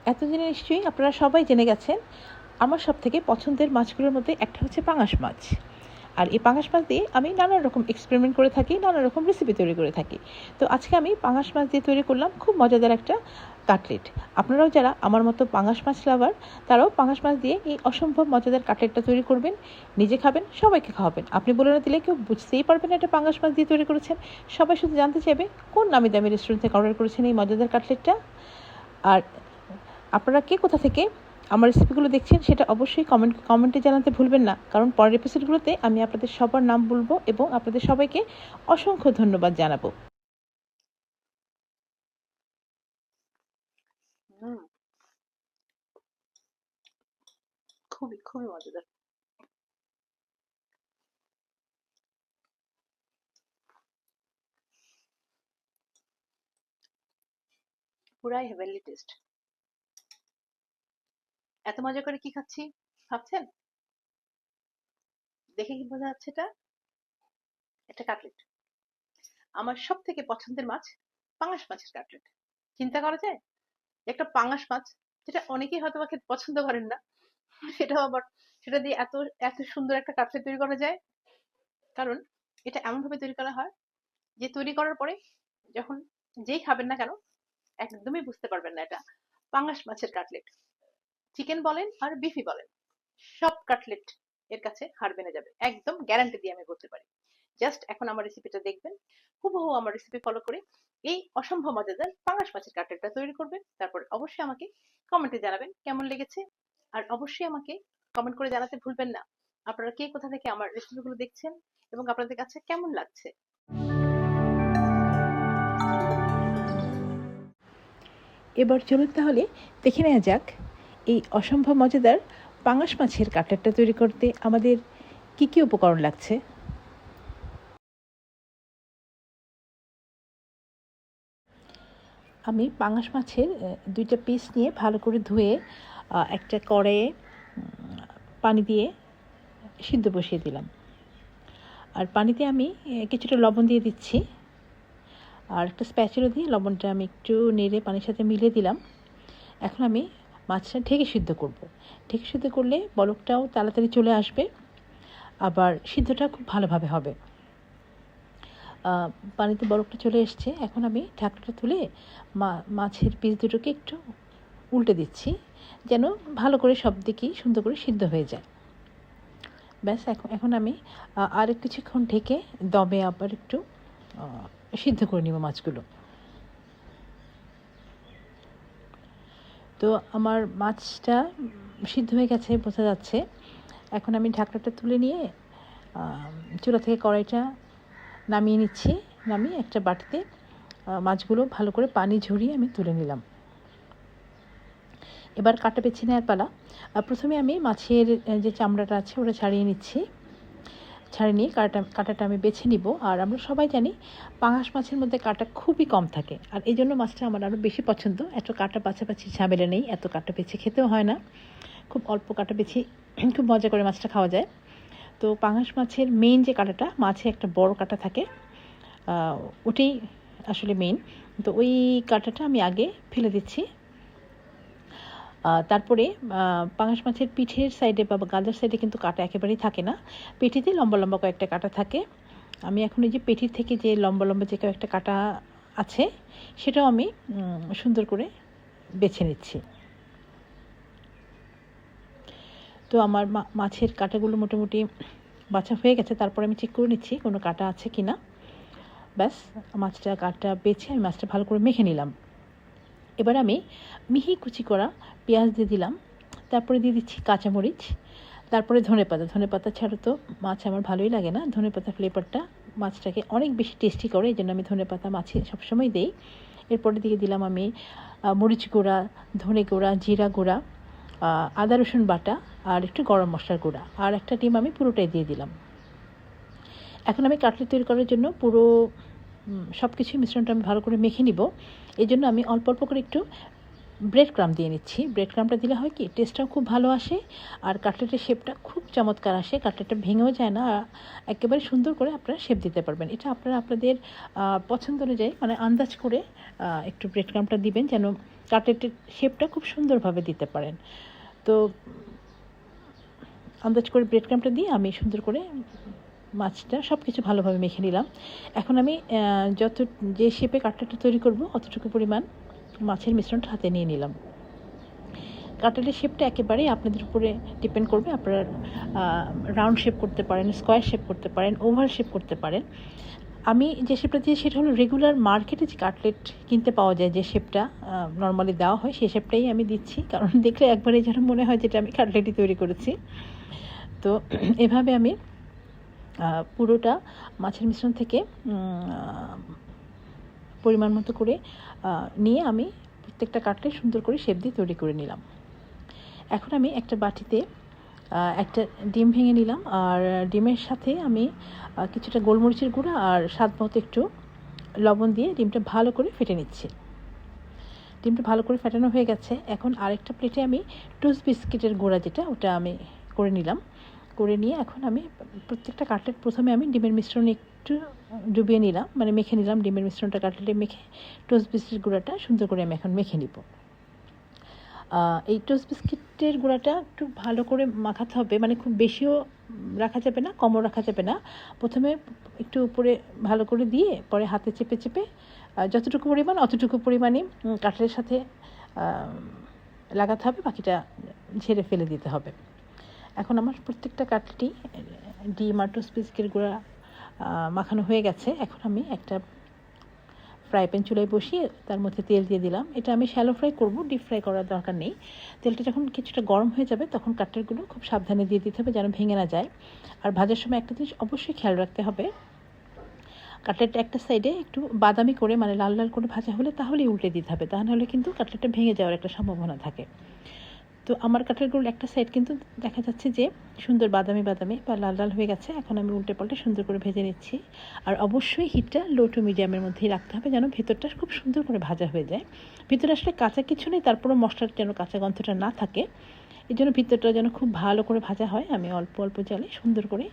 এতদিনে নিশ্চয়ই আপনারা সবাই জেনে গেছেন আমার সবথেকে পছন্দের মাছগুলোর মধ্যে একটা হচ্ছে পাঙাশ মাছ। আর এই পাঙাশ মাছ দিয়ে আমি নানা রকম এক্সপেরিমেন্ট করে থাকি, নানা রকম রেসিপি তৈরি করে থাকি। তো আজকে আমি পাঙাশ মাছ দিয়ে তৈরি করলাম খুব মজাদার একটা কাটলেট। আপনারাও যারা আমার মতো পাঙাশ মাছ লাভার, তারাও পাঙাশ মাছ দিয়ে এই অসম্ভব মজাদার কাটলেটটা তৈরি করবেন, নিজে খাবেন, সবাইকে খাওয়াবেন। আপনি বলে না দিলে কেউ বুঝতেই পারবেন না এটা পাঙাশ মাছ দিয়ে তৈরি করেছেন। সবাই শুধু জানতে চাইবে কোন নামি দামি রেস্টুরেন্ট থেকে অর্ডার করেছেন এই মজাদার কাটলেটটা। আর আপনারা কে কোথা থেকে আমার রেসিপিগুলো দেখছেন সেটা অবশ্যই কমেন্টে জানাতে ভুলবেন না, কারণ পরের এপিসোডগুলোতে আমি আপনাদের সবার নাম বলবো এবং আপনাদের সবাইকে অসংখ্য ধন্যবাদ জানাবো। খুবই খুবই মজাদার, পুরাই হেভেনলি টেস্ট। এত মজা করে কি খাচ্ছি ভাবছেন? দেখে কি বোঝা যাচ্ছে? এটা একটা কাটলেট। আমার সব থেকে পছন্দের মাছ পাঙাশ মাছের কাটলেট। চিন্তা করা যায় একটা পাঙাশ মাছ, যেটা অনেকেই হয়তো বা খেতে পছন্দ করেন না, সেটাও আবার সেটা দিয়ে এত এত সুন্দর একটা কাটলেট তৈরি করা যায়। কারণ এটা এমন ভাবে তৈরি করা হয় যে তৈরি করার পরে যখন যেই খাবেন না কেন একদমই বুঝতে পারবেন না এটা পাঙাশ মাছের কাটলেট। চিকেন বলেন আর বিফি বলেন, সব কাটলেট এর কাছে হার মেনে যাবে, একদম গ্যারান্টি দিয়ে আমি বলতে পারি। জাস্ট এখন আমার রেসিপিটা দেখবেন, হুবহু আমার রেসিপি ফলো করে এই অসম্ভব মজাদার পাঙাশ মাছের কাটলেটটা তৈরি করবেন। তারপর অবশ্যই আমাকে কমেন্টে জানাবেন কেমন লেগেছে। আর অবশ্যই আমাকে কমেন্ট করে জানাতে ভুলবেন না আপনারা কে কোথা থেকে আমার রেসিপিগুলো দেখছেন এবং আপনাদের কাছে কেমন লাগছে। এবার চলুন তাহলে দেখে নেওয়া যাক এই অসম্ভব মজাদার পাঙাশ মাছের কাটলেটটা তৈরি করতে আমাদের কি কি উপকরণ লাগছে। আমি পাঙাশ মাছের দুইটা পিস নিয়ে ভালো করে ধুয়ে একটা কড়াইয়ে পানি দিয়ে সিদ্ধ বসিয়ে দিলাম। আর পানিতে আমি কিছুটা লবণ দিয়ে দিচ্ছি, আর একটা স্প্যাচুলা দিয়ে লবণটা আমি একটু নেড়ে পানির সাথে মিলিয়ে দিলাম। এখন আমি মাছটা ঢেকে সিদ্ধ করব। ঢেকে সিদ্ধ করলে বলকটাও তাড়াতাড়ি চলে আসবে, আবার সিদ্ধটা খুব ভালোভাবে হবে। পানিতে বরফটা চলে এসছে, এখন আমি ঢাকনাটা তুলে মাছের পিস দুটোকে একটু উল্টে দিচ্ছি যেন ভালো করে সব দিকেই সুন্দর করে সিদ্ধ হয়ে যায়। ব্যাস, এখন আমি আর কিছুক্ষণ ঢেকে দমে আবার একটু সিদ্ধ করে নিব মাছগুলো। তো আমার মাছটা সিদ্ধ হয়ে গেছে বোঝা যাচ্ছে। এখন আমি ঢাকনাটা তুলে নিয়ে চুলা থেকে কড়াইটা নামিয়ে নিচ্ছি। নামিয়ে একটা বাটিতে মাছগুলো ভালো করে পানি ঝরিয়ে আমি তুলে নিলাম। এবার কাটা বেছে নেওয়ার পালা। প্রথমে আমি মাছের যে চামড়াটা আছে ওটা ছাড়িয়ে নিচ্ছি। ছাড়িয়ে নিয়ে কাঁটাটা আমি বেছে নিব। আর আমরা সবাই জানি পাঙাশ মাছের মধ্যে কাঁটা খুবই কম থাকে, আর এই জন্য মাছটা আমার আরও বেশি পছন্দ। এত কাঁটা বাছাবাছি ঝামেলা নেই, এত কাঁটা বেছে খেতেও হয় না, খুব অল্প কাঁটা বেছে খুব মজা করে মাছটা খাওয়া যায়। তো পাঙাশ মাছের মেইন যে কাঁটাটা, মাছে একটা বড় কাঁটা থাকে, ওটাই আসলে মেইন। তো ওই কাঁটাটা আমি আগে ফেলে দিচ্ছি। তারপরে পাঙাশ মাছের পিঠের সাইডে বা গাজার সাইডে কিন্তু কাঁটা একেবারেই থাকে না, পেটিতে লম্বা লম্বা কয়েকটা কাঁটা থাকে। আমি এখন এই যে পেটির থেকে যে লম্বা লম্বা যে কয়েকটা কাঁটা আছে সেটাও আমি সুন্দর করে বেছে নিচ্ছি। তো আমার মাছের কাঁটাগুলো মোটামুটি বাছা হয়ে গেছে। তারপর আমি চেক করে নিচ্ছি কোনো কাঁটা আছে কি না। ব্যাস, কাঁটা বেছে আমি মাছটা ভালো করে মেখে নিলাম। এবার আমি মিহি কুচি করা পেঁয়াজ দিয়ে দিলাম, তারপরে দিয়ে দিচ্ছি কাঁচামরিচ, তারপরে ধনেপাতা ছাড়া তো মাছ আমার ভালোই লাগে না। ধনেপাতা ফ্লেভারটা মাছটাকে অনেক বেশি টেস্টি করে, এই জন্য আমি ধনেপাতা মাছে সবসময় দিই। এরপরে দিয়ে দিলাম আমি মরিচ গুঁড়া, ধনে গুঁড়া, জিরা গুঁড়া, আদা রসুন বাটা, আর একটু গরম মশলার গুঁড়া, আর একটা ডিম আমি পুরোটাই দিয়ে দিলাম। এখন আমি কাটলেট তৈরি করার জন্য পুরো সব কিছুই মিশ্রণটা আমি ভালো করে মেখে নিব। এই জন্য আমি অল্প অল্প করে একটু ব্রেড ক্রাম্ব দিয়ে নিচ্ছি। ব্রেড ক্রাম্বটা দিলে হয় কি, টেস্টটাও খুব ভালো আসে, আর কাটলেটের শেপটা খুব চমৎকার আসে। কাটলেটটা ভেঙেও যায় না, একেবারে সুন্দর করে আপনারা শেপ দিতে পারবেন। এটা আপনারা আপনাদের পছন্দ অনুযায়ী মানে আন্দাজ করে একটু ব্রেড ক্রাম্বটা দিবেন যেন কাটলেটের শেপটা খুব সুন্দরভাবে দিতে পারেন। তো আন্দাজ করে ব্রেড ক্রাম্বটা দিয়ে আমি সুন্দর করে মাছটা সব কিছু ভালোভাবে মেখে নিলাম। এখন আমি যে শেপে কাটলেটটা তৈরি করব অতটুকু পরিমাণ মাছের মিশ্রণটা হাতে নিয়ে নিলাম। কাটলেটের শেপটা একেবারেই আপনাদের উপরে ডিপেন্ড করবে। আপনারা রাউন্ড শেপ করতে পারেন, স্কোয়ার শেপ করতে পারেন, ওভাল শেপ করতে পারেন। আমি যে শেপটা দিয়েছি সেটা হলো রেগুলার মার্কেটে যে কাটলেট কিনতে পাওয়া যায়, যে শেপটা নর্মালি দেওয়া হয় সেই শেপটাই আমি দিচ্ছি, কারণ দেখলে একবারেই যেন মনে হয় যেটা আমি কাটলেটই তৈরি করেছি। তো এভাবে আমি পুরোটা মাছের মিশ্রণ থেকে পরিমাণ মতো করে নিয়ে আমি প্রত্যেকটা কাটলেট সুন্দর করে শেপ দিয়ে তৈরি করে নিলাম। এখন আমি একটা বাটিতে একটা ডিম ভেঙে নিলাম, আর ডিমের সাথে আমি কিছুটা গোলমরিচের গুঁড়া আর স্বাদ মতো একটু লবণ দিয়ে ডিমটা ভালো করে ফেটে নিচ্ছি। ডিমটা ভালো করে ফেটানো হয়ে গেছে। এখন আরেকটা প্লেটে আমি টোস্ট বিস্কিটের গুঁড়া যেটা, ওটা আমি করে নিলাম। করে নিয়ে এখন আমি প্রত্যেকটা কাটলেট প্রথমে আমি ডিমের মিশ্রণে একটু ডুবিয়ে নিলাম, মানে মেখে নিলাম। ডিমের মিশ্রণটা কাটলেটে মেখে টোস্ট বিস্কিটের গুঁড়াটা সুন্দর করে আমি এখন মেখে নিব। এই টোস্ট বিস্কিটের গুঁড়াটা একটু ভালো করে মাখাতে হবে, মানে খুব বেশিও রাখা যাবে না, কমও রাখা যাবে না। প্রথমে একটু উপরে ভালো করে দিয়ে পরে হাতে চেপে চেপে যতটুকু পরিমাণ অতটুকু পরিমাণে কাটলেটের সাথে লাগাতে হবে, বাকিটা ঝেড়ে ফেলে দিতে হবে। এখন আমার প্রত্যেকটা কাটলেটই ডিম আর টোস্ট বিস্কিটের গুঁড়া মাখানো হয়ে গেছে। এখন আমি একটা ফ্রাই প্যান চুলায় বসিয়ে তার মধ্যে তেল দিয়ে দিলাম। এটা আমি শ্যালো ফ্রাই করব, ডিপ ফ্রাই করার দরকার নেই। তেলটা যখন কিছুটা গরম হয়ে যাবে তখন কাটলেটগুলো খুব সাবধানে দিয়ে দিতে হবে যেন ভেঙে না যায়। আর ভাজার সময় একটা জিনিস অবশ্যই খেয়াল রাখতে হবে, কাটলেটটা একটা সাইডে একটু বাদামি করে, মানে লাল লাল করে ভাজা হলে তাহলেই উল্টে দিতে হবে, তা নাহলে কিন্তু কাটলেটটা ভেঙে যাওয়ার একটা সম্ভাবনা থাকে। তো আমার কাটলেটগুলো একটা সাইড কিন্তু দেখা যাচ্ছে যে সুন্দর বাদামি বাদামি বা লাল লাল হয়ে গেছে। এখন আমি উল্টে পাল্টে সুন্দর করে ভেজে নিচ্ছি। আর অবশ্যই হিটটা লো টু মিডিয়ামের মধ্যেই রাখতে হবে যেন ভেতরটা খুব সুন্দর করে ভাজা হয়ে যায়। ভিতরে আসলে কাঁচা কিছু নেই, তারপরও মশলার যেন কাঁচা গন্ধটা না থাকে, এই জন্য ভিতরটা যেন খুব ভালো করে ভাজা হয়। আমি অল্প অল্প জালে সুন্দর করে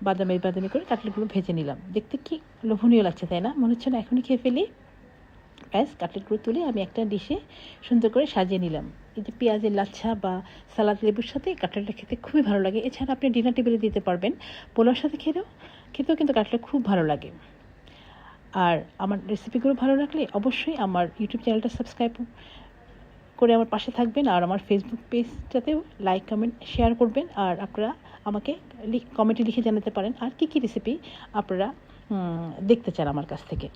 বাদামি বাদামি করে কাটলেটগুলো ভেজে নিলাম। দেখতে কি লোভনীয় লাগছে, তাই না? মনে হচ্ছে না এখনই খেয়ে ফেলি। ব্যাস, কাটলেটগুলো তুলে আমি একটা ডিশে সুন্দর করে সাজিয়ে নিলাম। এই যে পেঁয়াজের লাচ্ছা বা সালাদ লেবুর সাথে কাটলেটটা খেতে খুবই ভালো লাগে। এছাড়া আপনি ডিনার টেবিলে দিতে পারবেন, পোলাওর সাথে খেতেও কিন্তু কাটলেট খুব ভালো লাগে। আর আমার রেসিপিগুলো ভালো লাগলে অবশ্যই আমার ইউটিউব চ্যানেলটা সাবস্ক্রাইব করে আমার পাশে থাকবেন, আর আমার ফেসবুক পেজটাতেও লাইক কমেন্ট শেয়ার করবেন। আর আপনারা আমাকে কমেন্টে লিখে জানাতে পারেন আর কী কী রেসিপি আপনারা দেখতে চান আমার কাছ থেকে।